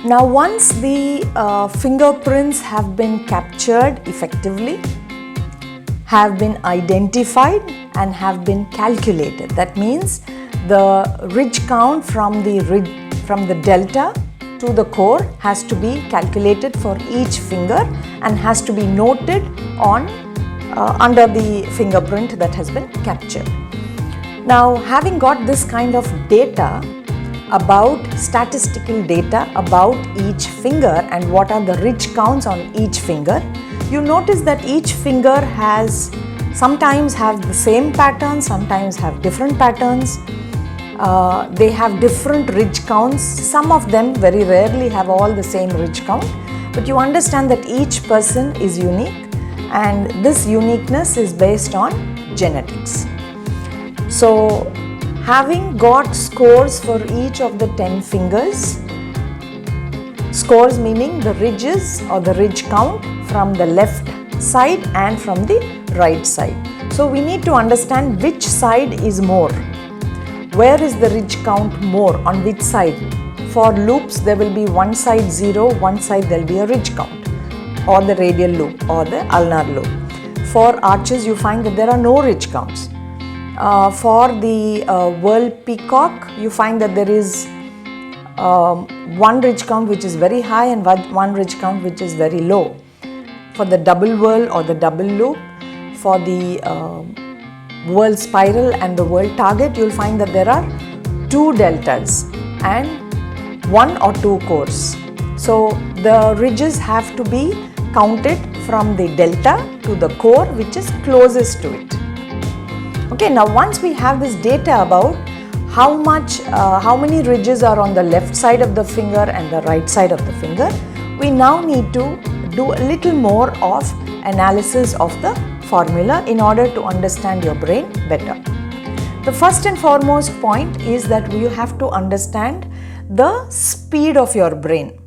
Now once the fingerprints have been captured effectively, have been identified and have been calculated, that means the ridge count from the delta to the core has to be calculated for each finger and has to be noted on under the fingerprint that has been captured. Now, having got this kind of data about statistical data about each finger and what are the ridge counts on each finger, you notice that each finger has sometimes have the same pattern, sometimes have different patterns. They have different ridge counts. Some of them very rarely have all the same ridge count, but you understand that each person is unique and this uniqueness is based on genetics. So, having got scores for each of the 10 fingers, scores meaning the ridges or the ridge count from the left side and from the right side. So, we need to understand which side is more. Where is the ridge count more, on which side? For loops there will be one side 0, one side there will be a ridge count, or the radial loop or the ulnar loop. For arches you find that there are no ridge counts. For the whirl peacock you find that there is one ridge count which is very high and one ridge count which is very low. For the double whirl or the double loop, for the whirl spiral and the whirl target, you will find that there are 2 deltas and 1 or 2 cores. So, the ridges have to be counted from the delta to the core which is closest to it. Okay, now once we have this data about how many ridges are on the left side of the finger and the right side of the finger, we now need to do a little more of analysis of the formula in order to understand your brain better. The first and foremost point is that you have to understand the speed of your brain.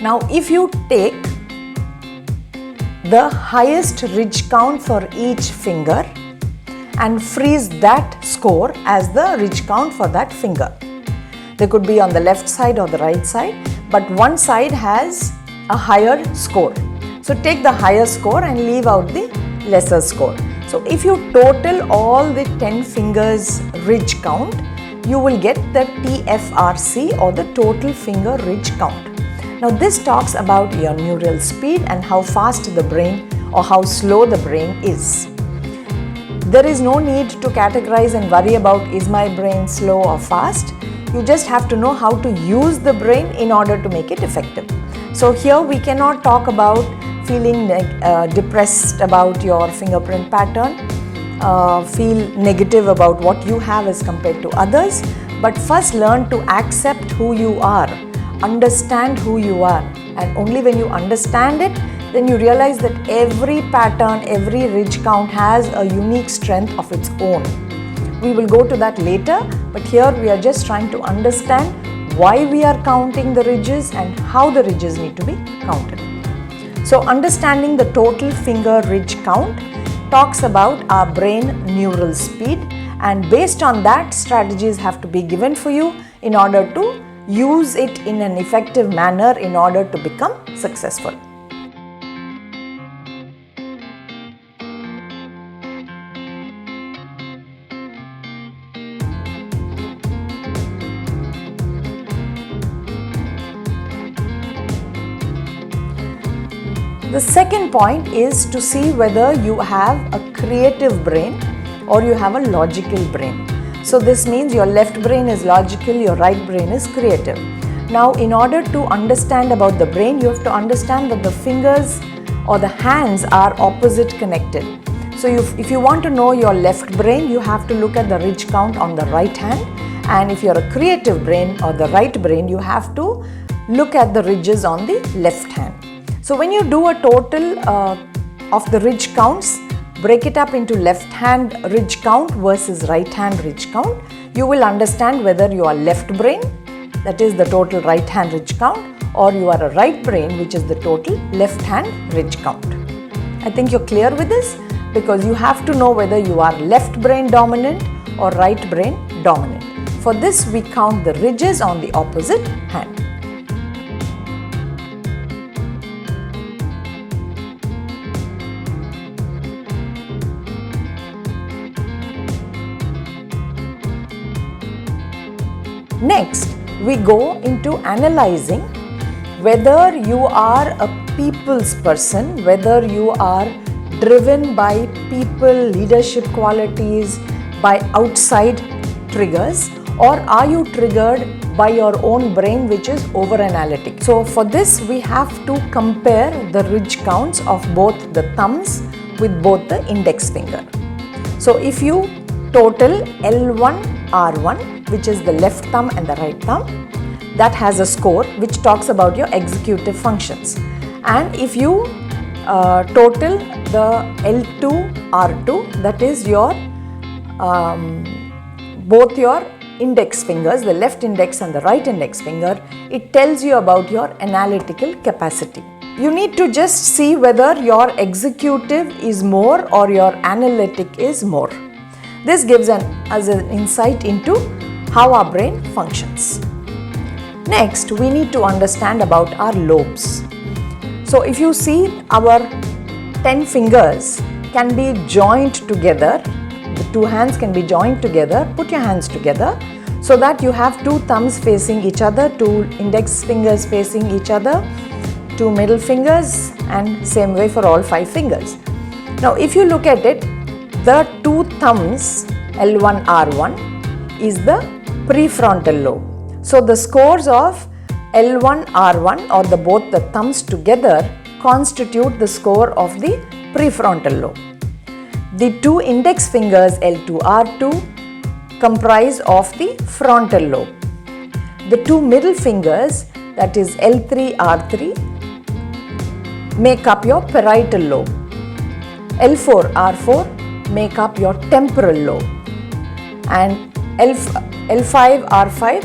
Now, if you take the highest ridge count for each finger and freeze that score as the ridge count for that finger, they could be on the left side or the right side, but one side has a higher score. So, take the higher score and leave out the lesser score. So, if you total all the 10 fingers ridge count, you will get the TFRC or the total finger ridge count. Now, this talks about your neural speed and how fast the brain or how slow the brain is. There is no need to categorize and worry about is my brain slow or fast. You just have to know how to use the brain in order to make it effective. So, here we cannot talk about feeling depressed about your fingerprint pattern, feel negative about what you have as compared to others, but first learn to accept who you are, understand who you are, and only when you understand it, then you realize that every pattern, every ridge count has a unique strength of its own. We will go to that later, but here we are just trying to understand why we are counting the ridges and how the ridges need to be counted. So, understanding the total finger ridge count talks about our brain neural speed, and based on that, strategies have to be given for you in order to use it in an effective manner in order to become successful. The second point is to see whether you have a creative brain or you have a logical brain. So, this means your left brain is logical, your right brain is creative. Now, in order to understand about the brain, you have to understand that the fingers or the hands are opposite connected. So, if you want to know your left brain, you have to look at the ridge count on the right hand, and if you are a creative brain or the right brain, you have to look at the ridges on the left hand. So, when you do a total of the ridge counts, break it up into left hand ridge count versus right hand ridge count, you will understand whether you are left brain, that is the total right hand ridge count, or you are a right brain, which is the total left hand ridge count. I think you're clear with this, because you have to know whether you are left brain dominant or right brain dominant. For this, we count the ridges on the opposite hand. Next, we go into analyzing whether you are a people's person, whether you are driven by people, leadership qualities, by outside triggers, or are you triggered by your own brain, which is over analytic. So for this, we have to compare the ridge counts of both the thumbs with both the index finger. So if you total L1, R1, which is the left thumb and the right thumb, that has a score which talks about your executive functions. And if you total the L2, R2, that is your both your index fingers, the left index and the right index finger, it tells you about your analytical capacity. You need to just see whether your executive is more or your analytic is more. This gives us an insight into how our brain functions. Next, we need to understand about our lobes. So if you see, our 10 fingers can be joined together. The two hands can be joined together. Put your hands together so that you have two thumbs facing each other, two index fingers facing each other, two middle fingers, and same way for all 5 fingers. Now if you look at it, the two thumbs L1, R1 is the prefrontal lobe. So the scores of L1, R1 or both the thumbs together constitute the score of the prefrontal lobe. The two index fingers L2, R2 comprise of the frontal lobe. The two middle fingers, that is L3, R3, make up your parietal lobe. L4, R4 make up your temporal lobe. And L5, R5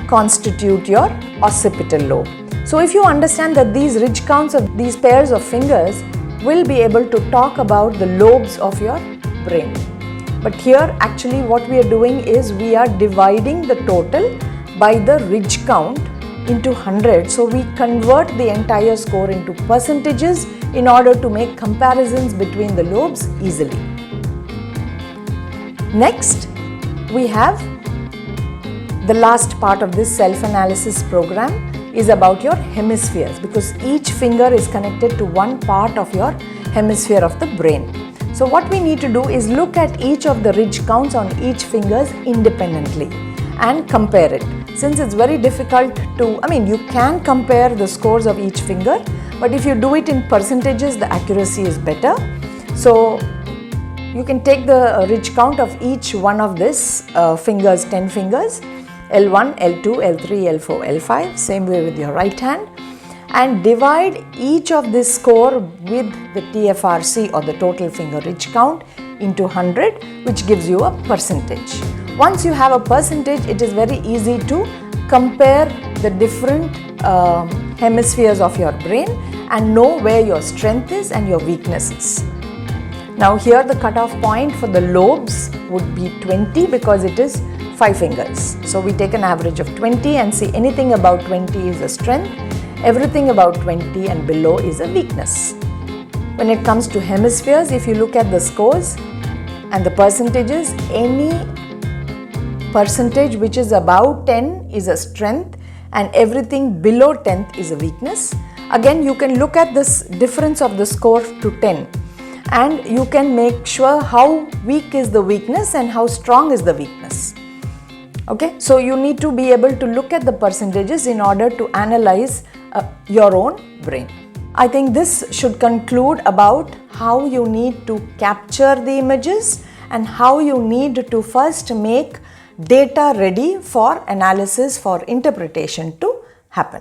constitute your occipital lobe. So if you understand that these ridge counts of these pairs of fingers will be able to talk about the lobes of your brain. But here actually what we are doing is we are dividing the total by the ridge count into 100. So we convert the entire score into percentages in order to make comparisons between the lobes easily. Next, we have the last part of this self-analysis program is about your hemispheres, because each finger is connected to one part of your hemisphere of the brain. So what we need to do is look at each of the ridge counts on each fingers independently and compare it. Since it's very difficult to, you can compare the scores of each finger, but if you do it in percentages, the accuracy is better. So you can take the ridge count of each one of these fingers, 10 fingers, L1, L2, L3, L4, L5, same way with your right hand, and divide each of this score with the TFRC or the total finger ridge count into 100, which gives you a percentage. Once you have a percentage, it is very easy to compare the different hemispheres of your brain and know where your strength is and your weaknesses. Now here the cutoff point for the lobes would be 20 because it is 5 fingers. So we take an average of 20 and see anything about 20 is a strength, everything about 20 and below is a weakness. When it comes to hemispheres, if you look at the scores and the percentages, any percentage which is above 10 is a strength and everything below 10th is a weakness. Again, you can look at this difference of the score to 10 and you can make sure how weak is the weakness and how strong is the weakness. Okay, so you need to be able to look at the percentages in order to analyze your own brain. I think this should conclude about how you need to capture the images and how you need to first make data ready for analysis, for interpretation to happen.